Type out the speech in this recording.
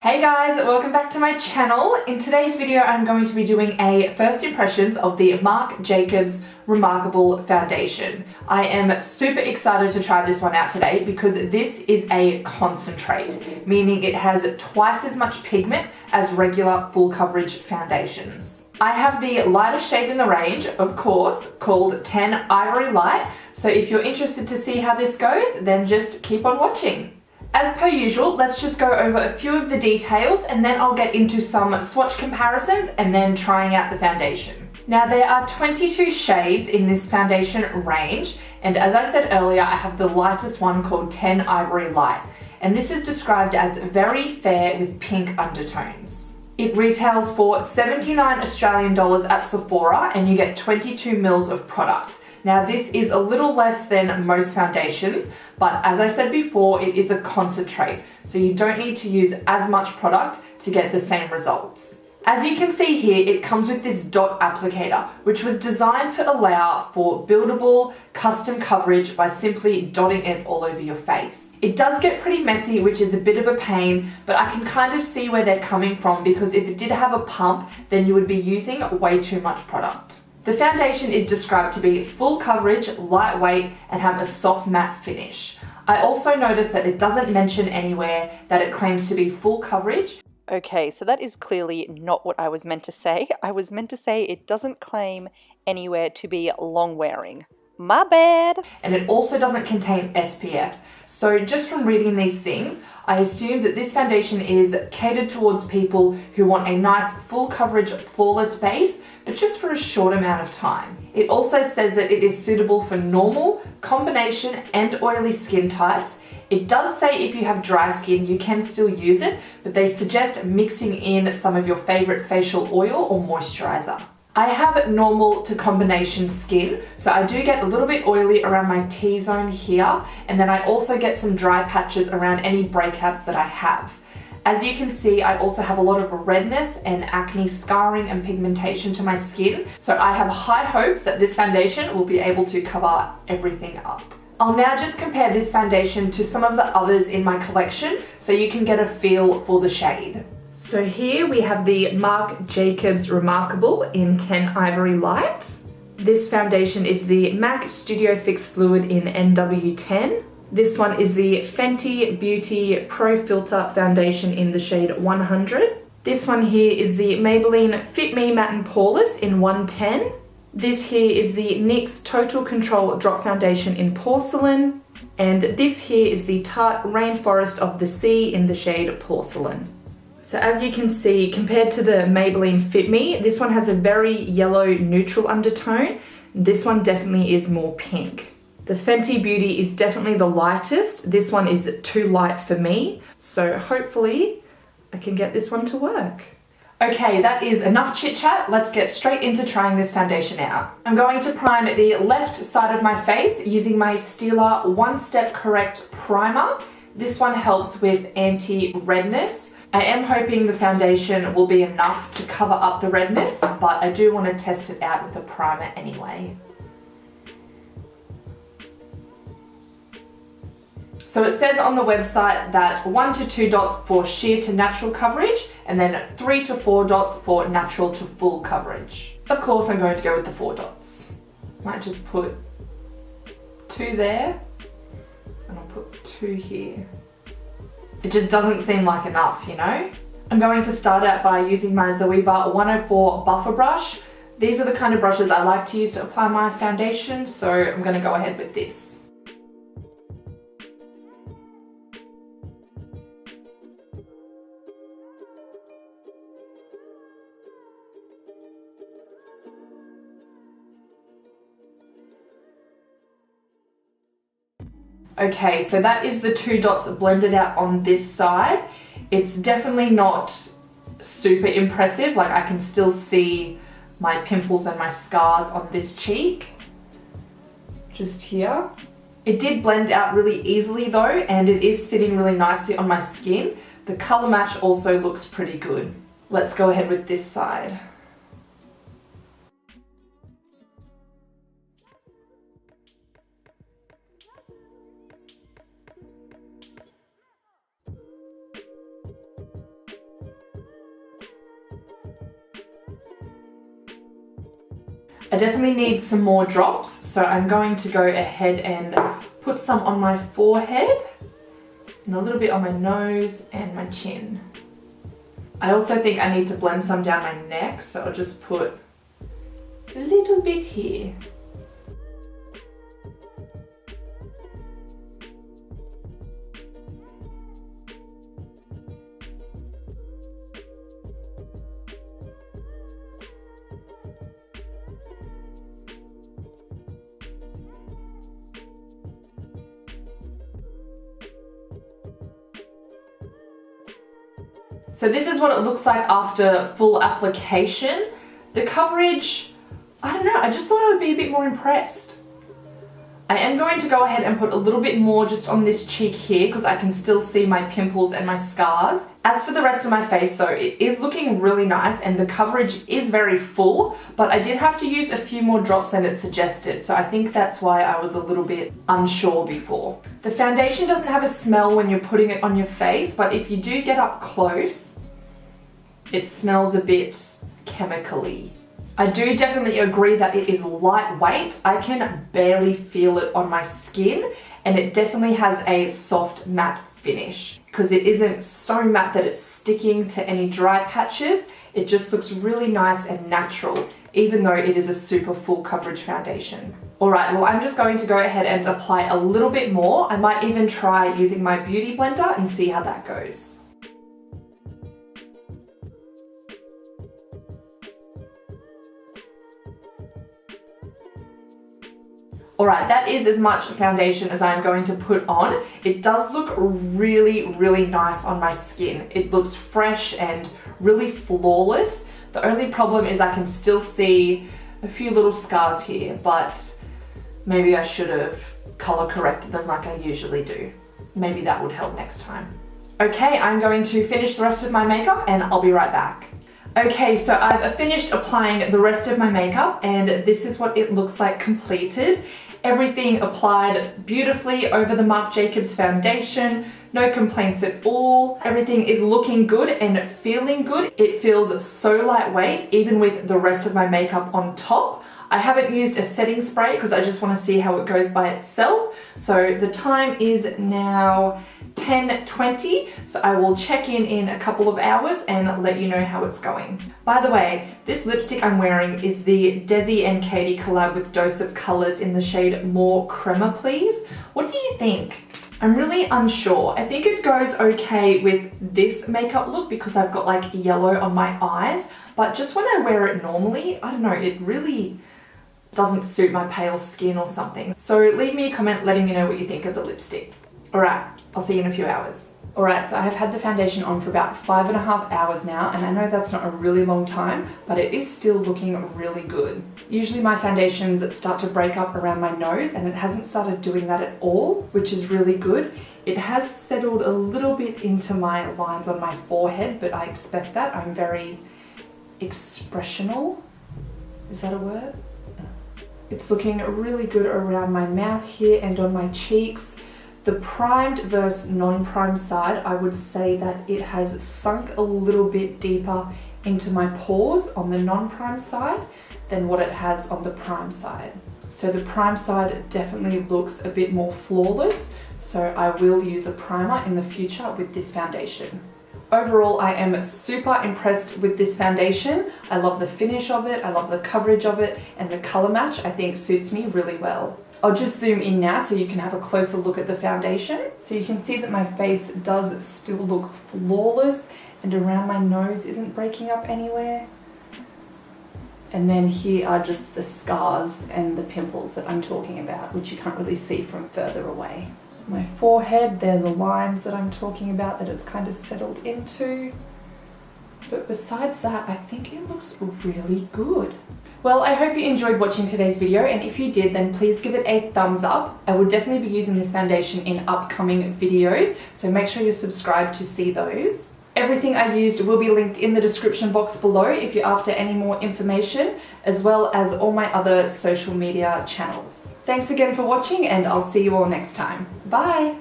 Hey guys, welcome back to my channel. In today's video, I'm going to be doing a first impressions of the Marc Jacobs Remarcable foundation. I am super excited to try this one out today because this is a concentrate, meaning it has twice as much pigment as regular full coverage foundations. I have the lightest shade in the range, of course, called 10 Ivory Light. So if you're interested to see how this goes, then just keep on watching. As per usual, let's just go over a few of the details and then I'll get into some swatch comparisons and then trying out the foundation. Now there are 22 shades in this foundation range, and as I said earlier, I have the lightest one called 10 Ivory Light, and this is described as very fair with pink undertones. It retails for $79 Australian at Sephora and you get 22 mils of product. Now this is a little less than most foundations, but as I said before, it is a concentrate, so you don't need to use as much product to get the same results. As you can see here, it comes with this dot applicator, which was designed to allow for buildable custom coverage by simply dotting it all over your face. It does get pretty messy, which is a bit of a pain, but I can kind of see where they're coming from because if it did have a pump, then you would be using way too much product. The foundation is described to be full coverage, lightweight, and have a soft matte finish. I also noticed that it doesn't mention anywhere that it claims to be full coverage. Okay, so that is clearly not what I was meant to say. I was meant to say it doesn't claim anywhere to be long wearing. My bad! And it also doesn't contain SPF. So just from reading these things, I assume that this foundation is catered towards people who want a nice full coverage flawless base, but just for a short amount of time. It also says that it is suitable for normal, combination, and oily skin types. It does say if you have dry skin, you can still use it, but they suggest mixing in some of your favorite facial oil or moisturizer. I have normal to combination skin, so I do get a little bit oily around my T-zone here, and then I also get some dry patches around any breakouts that I have. As you can see, I also have a lot of redness and acne scarring and pigmentation to my skin, so I have high hopes that this foundation will be able to cover everything up. I'll now just compare this foundation to some of the others in my collection so you can get a feel for the shade. So here we have the Marc Jacobs Remarcable in 10 Ivory Light. This foundation is the MAC Studio Fix Fluid in NW10. This one is the Fenty Beauty Pro Filter Foundation in the shade 100. This one here is the Maybelline Fit Me Matte and Poreless in 110. This here is the NYX Total Control Drop Foundation in Porcelain. And this here is the Tarte Rainforest of the Sea in the shade Porcelain. So as you can see, compared to the Maybelline Fit Me, this one has a very yellow neutral undertone. This one definitely is more pink. The Fenty Beauty is definitely the lightest. This one is too light for me, so hopefully I can get this one to work. Okay, that is enough chit chat. Let's get straight into trying this foundation out. I'm going to prime the left side of my face using my Stila One Step Correct Primer. This one helps with anti-redness. I am hoping the foundation will be enough to cover up the redness, but I do want to test it out with a primer anyway. So it says on the website that 1 to 2 dots for sheer to natural coverage and then 3 to 4 dots for natural to full coverage. Of course I'm going to go with the 4 dots. Might just put 2 there and I'll put 2 here. It just doesn't seem like enough, you know? I'm going to start out by using my Zoeva 104 buffer brush. These are the kind of brushes I like to use to apply my foundation, so I'm going to go ahead with this. Okay, so that is the 2 dots blended out on this side. It's definitely not super impressive, like I can still see my pimples and my scars on this cheek, just here. It did blend out really easily though, and it is sitting really nicely on my skin. The color match also looks pretty good. Let's go ahead with this side. I definitely need some more drops, so I'm going to go ahead and put some on my forehead and a little bit on my nose and my chin. I also think I need to blend some down my neck, so I'll just put a little bit here. So this is what it looks like after full application. The coverage, I don't know, I just thought I would be a bit more impressed. I am going to go ahead and put a little bit more just on this cheek here because I can still see my pimples and my scars. As for the rest of my face though, it is looking really nice and the coverage is very full, but I did have to use a few more drops than it suggested, so I think that's why I was a little bit unsure before. The foundation doesn't have a smell when you're putting it on your face, but if you do get up close, it smells a bit chemically. I do definitely agree that it is lightweight. I can barely feel it on my skin, and it definitely has a soft matte finish because it isn't so matte that it's sticking to any dry patches. It just looks really nice and natural, even though it is a super full coverage foundation. Alright, well I'm just going to go ahead and apply a little bit more. I might even try using my beauty blender and see how that goes. Alright, that is as much foundation as I'm going to put on. It does look really, really nice on my skin. It looks fresh and really flawless. The only problem is I can still see a few little scars here, but maybe I should have color corrected them like I usually do. Maybe that would help next time. Okay, I'm going to finish the rest of my makeup and I'll be right back. Okay, so I've finished applying the rest of my makeup and this is what it looks like completed. Everything applied beautifully over the Marc Jacobs foundation. No complaints at all. Everything is looking good and feeling good. It feels so lightweight, even with the rest of my makeup on top. I haven't used a setting spray because I just want to see how it goes by itself. So the time is now 10:20, so I will check in a couple of hours and let you know how it's going. By the way, this lipstick I'm wearing is the Desi and Katie collab with Dose of Colors in the shade More Crema Please. What do you think? I'm really unsure. I think it goes okay with this makeup look because I've got like yellow on my eyes, but just when I wear it normally, I don't know, it really doesn't suit my pale skin or something. So leave me a comment letting me know what you think of the lipstick. Alright, I'll see you in a few hours. Alright, so I have had the foundation on for about 5.5 hours now, and I know that's not a really long time, but it is still looking really good. Usually my foundations start to break up around my nose, and it hasn't started doing that at all, which is really good. It has settled a little bit into my lines on my forehead, but I expect that. I'm very expressional. Is that a word? It's looking really good around my mouth here and on my cheeks. The primed versus non-primed side, I would say that it has sunk a little bit deeper into my pores on the non-primed side than what it has on the primed side. So the primed side definitely looks a bit more flawless, so I will use a primer in the future with this foundation. Overall, I am super impressed with this foundation. I love the finish of it, I love the coverage of it, and the color match I think suits me really well. I'll just zoom in now so you can have a closer look at the foundation. So you can see that my face does still look flawless and around my nose isn't breaking up anywhere. And then here are just the scars and the pimples that I'm talking about, which you can't really see from further away. My forehead, they're the lines that I'm talking about that it's kind of settled into. But besides that, I think it looks really good. Well, I hope you enjoyed watching today's video, and if you did, then please give it a thumbs up. I will definitely be using this foundation in upcoming videos, so make sure you're subscribed to see those. Everything I used will be linked in the description box below if you're after any more information, as well as all my other social media channels. Thanks again for watching, and I'll see you all next time. Bye!